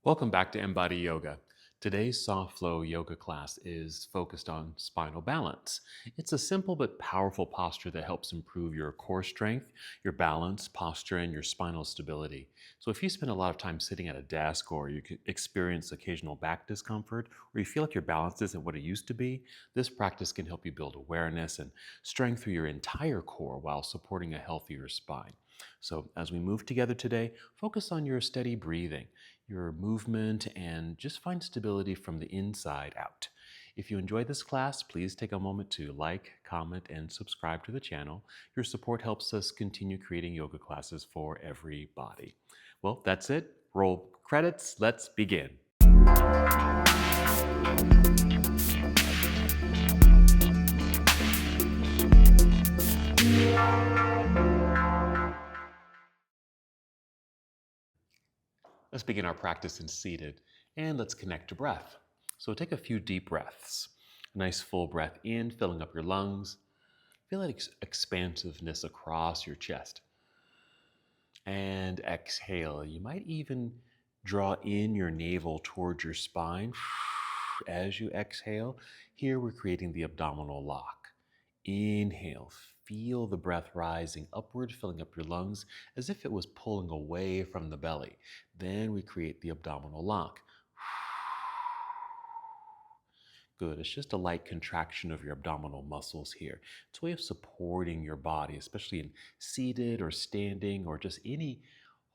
Welcome back to MBODY Yoga. Today's soft flow yoga class is focused on spinal balance. It's a simple but powerful posture that helps improve your core strength, your balance, posture, and your spinal stability. So, if you spend a lot of time sitting at a desk or you could experience occasional back discomfort or you feel like your balance isn't what it used to be, this practice can help you build awareness and strength through your entire core while supporting a healthier spine. So, as we move together today, focus on your steady breathing, your movement, and just find stability from the inside out. If you enjoyed this class, please take a moment to like, comment, and subscribe to the channel. Your support helps us continue creating yoga classes for everybody. Well, that's it. Roll credits. Let's begin. Let's begin our practice in seated, and let's connect to breath. So take a few deep breaths. A nice full breath in, filling up your lungs. Feel that expansiveness across your chest. And exhale. You might even draw in your navel towards your spine as you exhale. Here we're creating the abdominal lock. Inhale, feel the breath rising upward, filling up your lungs as if it was pulling away from the belly. Then we create the abdominal lock. Good. It's just a light contraction of your abdominal muscles here. It's a way of supporting your body, especially in seated or standing or just any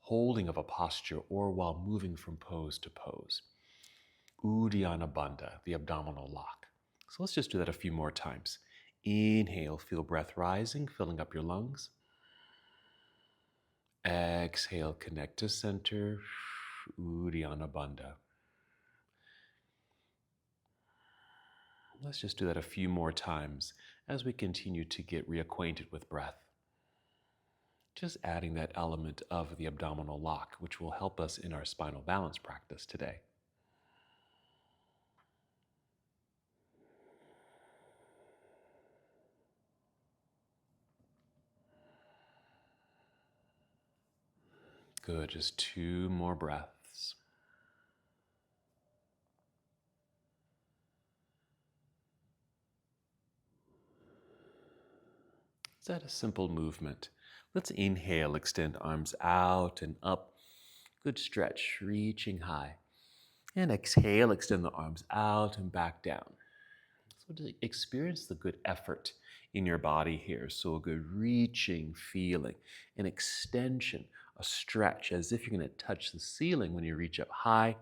holding of a posture or while moving from pose to pose. Uddiyana Bandha, the abdominal lock. So let's just do that a few more times. Inhale, feel breath rising, filling up your lungs. Exhale, connect to center. Uddiyana Bandha. Let's just do that a few more times as we continue to get reacquainted with breath. Just adding that element of the abdominal lock, which will help us in our spinal balance practice today. Good, just two more breaths. Is that a simple movement? Let's inhale, extend arms out and up. Good stretch, reaching high. And exhale, extend the arms out and back down. So to experience the good effort in your body here. So a good reaching feeling, an extension, a stretch, as if you're going to touch the ceiling when you reach up high.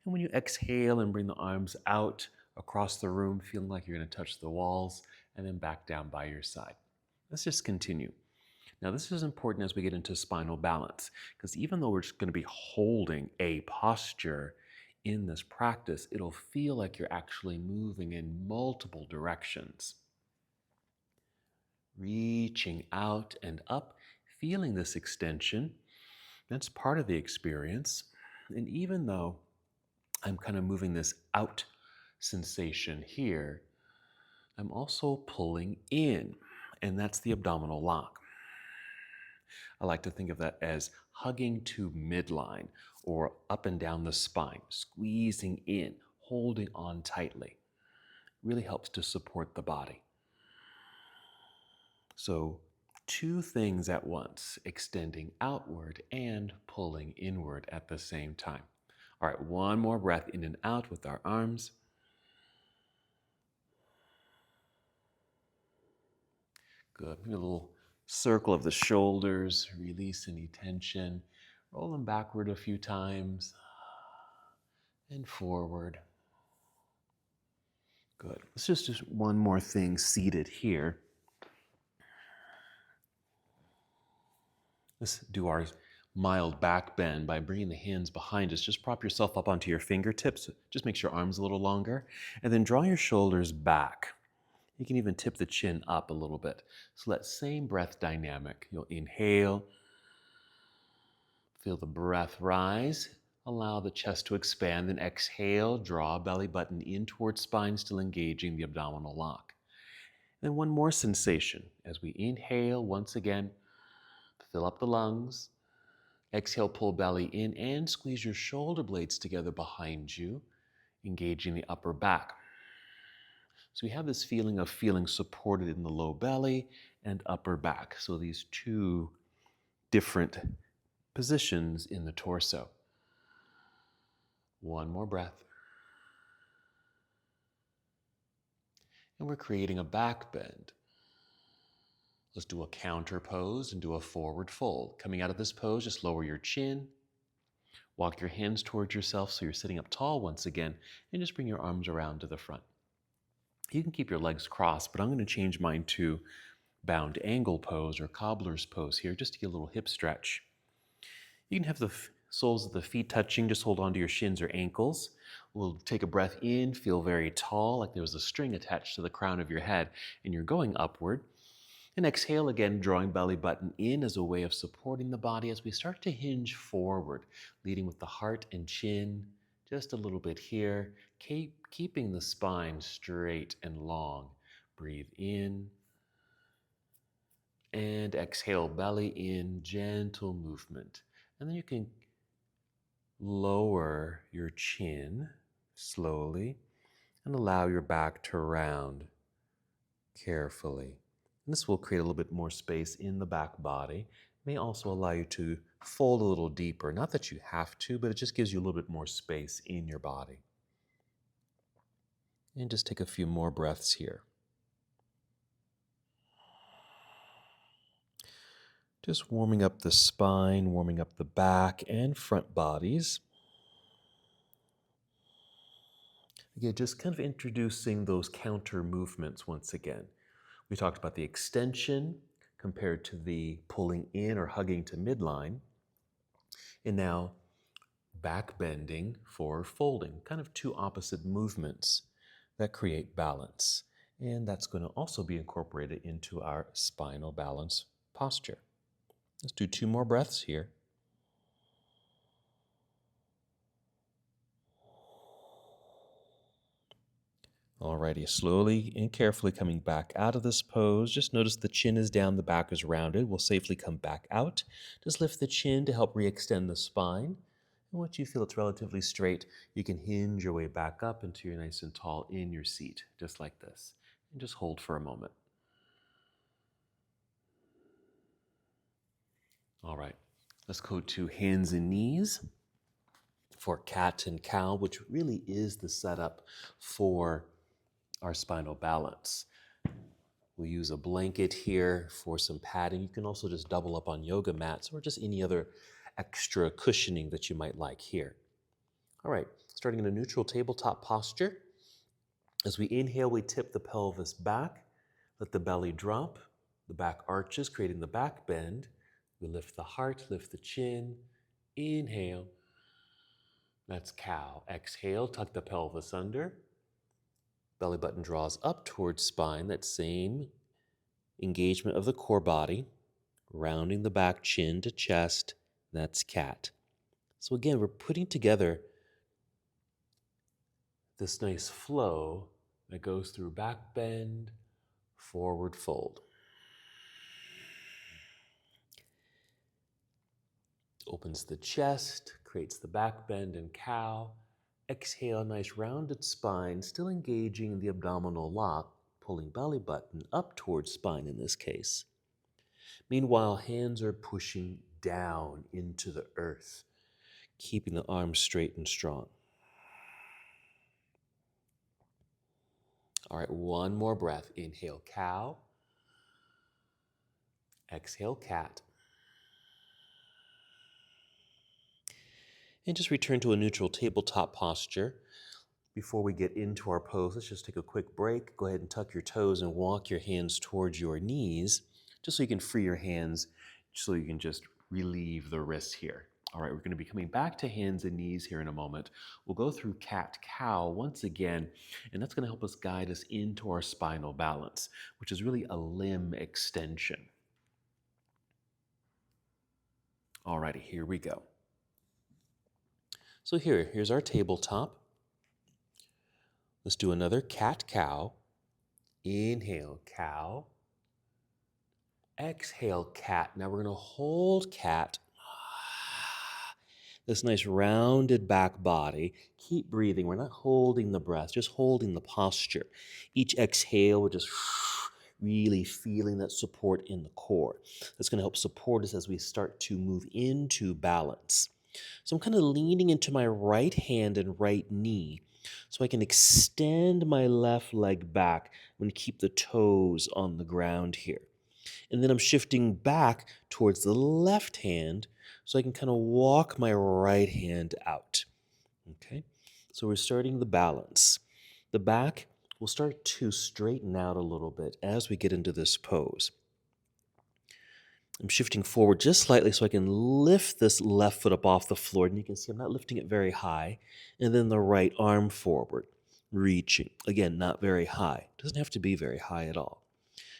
And when you exhale and bring the arms out across the room, feeling like you're going to touch the walls, and then back down by your side. Let's just continue. Now, this is important as we get into spinal balance, because even though we're just going to be holding a posture in this practice, it'll feel like you're actually moving in multiple directions. Reaching out and up, feeling this extension. That's part of the experience. And even though I'm kind of moving this out sensation here, I'm also pulling in, and that's the abdominal lock. I like to think of that as hugging to midline or up and down the spine, squeezing in, holding on tightly. Really helps to support the body. So, two things at once, extending outward and pulling inward at the same time. All right, one more breath in and out with our arms. Good. Maybe a little circle of the shoulders, release any tension. Roll them backward a few times and forward. Good. Let's just do one more thing seated here. Let's do our mild back bend by bringing the hands behind us. Just prop yourself up onto your fingertips. Just makes your arms a little longer. And then draw your shoulders back. You can even tip the chin up a little bit. So that same breath dynamic. You'll inhale. Feel the breath rise. Allow the chest to expand. Then exhale. Draw belly button in towards spine, still engaging the abdominal lock. Then one more sensation. As we inhale, once again, fill up the lungs. Exhale, pull belly in and squeeze your shoulder blades together behind you, engaging the upper back. So we have this feeling of feeling supported in the low belly and upper back. So these two different positions in the torso. One more breath. And we're creating a back bend. Let's do a counter pose and do a forward fold. Coming out of this pose, just lower your chin. Walk your hands towards yourself so you're sitting up tall once again, and just bring your arms around to the front. You can keep your legs crossed, but I'm going to change mine to bound angle pose or cobbler's pose here, just to get a little hip stretch. You can have the soles of the feet touching, just hold on to your shins or ankles. We'll take a breath in, feel very tall, like there was a string attached to the crown of your head, and you're going upward. And exhale again, drawing belly button in as a way of supporting the body as we start to hinge forward, leading with the heart and chin, just a little bit here, keeping the spine straight and long. Breathe in and exhale, belly in, gentle movement. And then you can lower your chin slowly and allow your back to round carefully. And this will create a little bit more space in the back body. It may also allow you to fold a little deeper. Not that you have to, but it just gives you a little bit more space in your body. And just take a few more breaths here. Just warming up the spine, warming up the back and front bodies. Again, just kind of introducing those counter movements once again. We talked about the extension compared to the pulling in or hugging to midline. And now back bending for folding, kind of two opposite movements that create balance. And that's going to also be incorporated into our spinal balance posture. Let's do 2 more breaths here. Alrighty, slowly and carefully coming back out of this pose. Just notice the chin is down, the back is rounded. We'll safely come back out. Just lift the chin to help re-extend the spine. And once you feel it's relatively straight, you can hinge your way back up until you're nice and tall in your seat, just like this. And just hold for a moment. All right, let's go to hands and knees for cat and cow, which really is the setup for our spinal balance. We'll use a blanket here for some padding. You can also just double up on yoga mats or just any other extra cushioning that you might like here. All right, starting in a neutral tabletop posture. As we inhale, we tip the pelvis back, let the belly drop, the back arches, creating the back bend. We lift the heart, lift the chin, inhale. That's cow. Exhale, tuck the pelvis under. Belly button draws up towards spine, that same engagement of the core body, rounding the back chin to chest, that's cat. So again, we're putting together this nice flow that goes through back bend, forward fold. Opens the chest, creates the back bend and cow. Exhale, nice rounded spine, still engaging the abdominal lock, pulling belly button up towards spine in this case. Meanwhile, hands are pushing down into the earth, keeping the arms straight and strong. All right, one more breath. Inhale, cow. Exhale, cat. And just return to a neutral tabletop posture. Before we get into our pose, let's just take a quick break. Go ahead and tuck your toes and walk your hands towards your knees, just so you can free your hands, so you can just relieve the wrists here. All right, we're going to be coming back to hands and knees here in a moment. We'll go through cat-cow once again, and that's going to help us guide us into our spinal balance, which is really a limb extension. All righty, here we go. So here's our tabletop. Let's do another cat-cow. Inhale, cow. Exhale, cat. Now we're going to hold cat. This nice rounded back body. Keep breathing. We're not holding the breath, just holding the posture. Each exhale, we're just really feeling that support in the core. That's going to help support us as we start to move into balance. So I'm kind of leaning into my right hand and right knee so I can extend my left leg back and keep the toes on the ground here. And then I'm shifting back towards the left hand so I can kind of walk my right hand out. Okay, so we're starting the balance. The back will start to straighten out a little bit as we get into this pose. I'm shifting forward just slightly so I can lift this left foot up off the floor. And you can see I'm not lifting it very high. And then the right arm forward, reaching. Again, not very high. Doesn't have to be very high at all.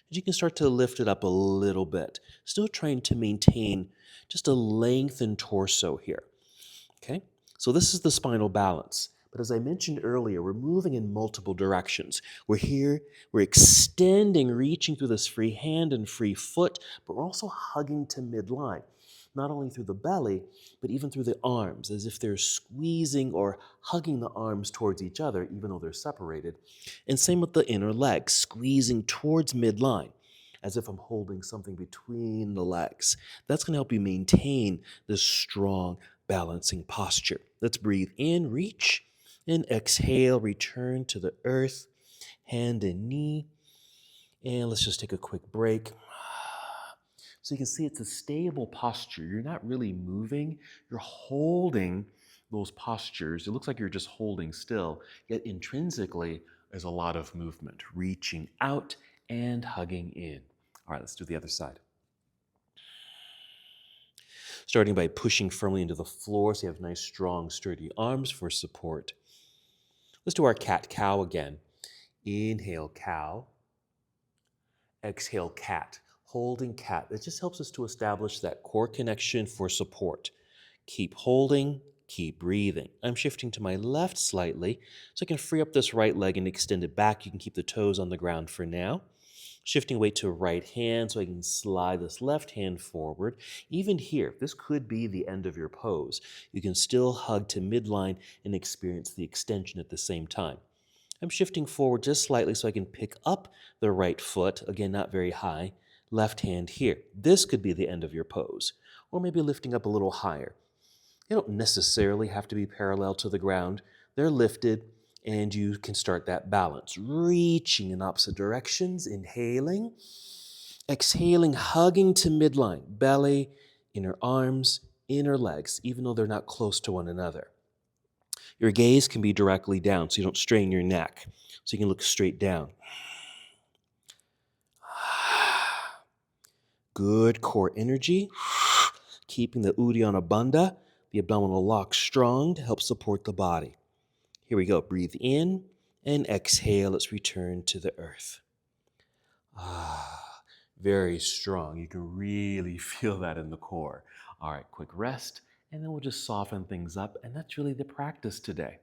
And you can start to lift it up a little bit. Still trying to maintain just a lengthened torso here. Okay, so this is the spinal balance. But as I mentioned earlier, we're moving in multiple directions. We're here, we're extending, reaching through this free hand and free foot, but we're also hugging to midline. Not only through the belly, but even through the arms, as if they're squeezing or hugging the arms towards each other, even though they're separated. And same with the inner legs, squeezing towards midline, as if I'm holding something between the legs. That's going to help you maintain this strong, balancing posture. Let's breathe in, reach, and exhale, return to the earth, hand and knee. And let's just take a quick break. So you can see it's a stable posture. You're not really moving. You're holding those postures. It looks like you're just holding still, yet intrinsically, there's a lot of movement, reaching out and hugging in. All right, let's do the other side. Starting by pushing firmly into the floor so you have nice, strong, sturdy arms for support. Let's do our cat-cow again. Inhale, cow. Exhale, cat. Holding cat. It just helps us to establish that core connection for support. Keep holding, keep breathing. I'm shifting to my left slightly so I can free up this right leg and extend it back. You can keep the toes on the ground for now. Shifting weight to right hand so I can slide this left hand forward. Even here, this could be the end of your pose. You can still hug to midline and experience the extension at the same time. I'm shifting forward just slightly so I can pick up the right foot, again, not very high, left hand here. This could be the end of your pose, or maybe lifting up a little higher. They don't necessarily have to be parallel to the ground. They're lifted, and you can start that balance. Reaching in opposite directions, inhaling, exhaling, hugging to midline, belly, inner arms, inner legs, even though they're not close to one another. Your gaze can be directly down so you don't strain your neck. So you can look straight down. Good core energy. Keeping the Uddiyana Bandha, the abdominal lock, strong to help support the body. Here we go. Breathe in and exhale. Let's return to the earth. Very strong. You can really feel that in the core. All right, quick rest, and then we'll just soften things up, and that's really the practice today.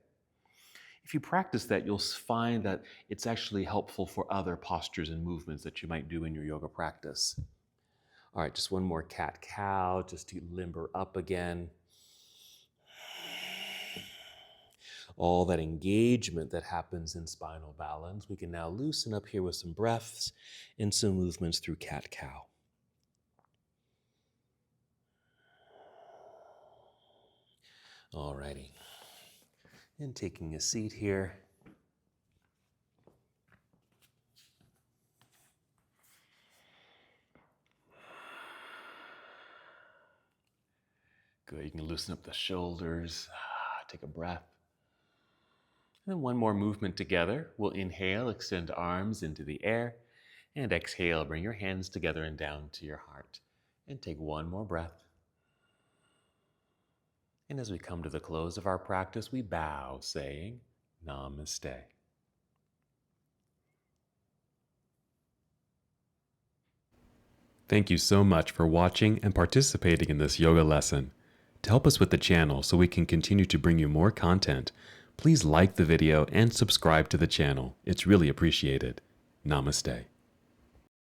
If you practice that, you'll find that it's actually helpful for other postures and movements that you might do in your yoga practice. All right, just one more cat-cow, just to limber up again. All that engagement that happens in spinal balance, we can now loosen up here with some breaths and some movements through cat-cow. All righty. And taking a seat here. Good, you can loosen up the shoulders. Take a breath. And then one more movement together. We'll inhale, extend arms into the air. And exhale, bring your hands together and down to your heart. And take one more breath. And as we come to the close of our practice, we bow, saying, Namaste. Thank you so much for watching and participating in this yoga lesson. To help us with the channel so we can continue to bring you more content, please like the video and subscribe to the channel. It's really appreciated. Namaste.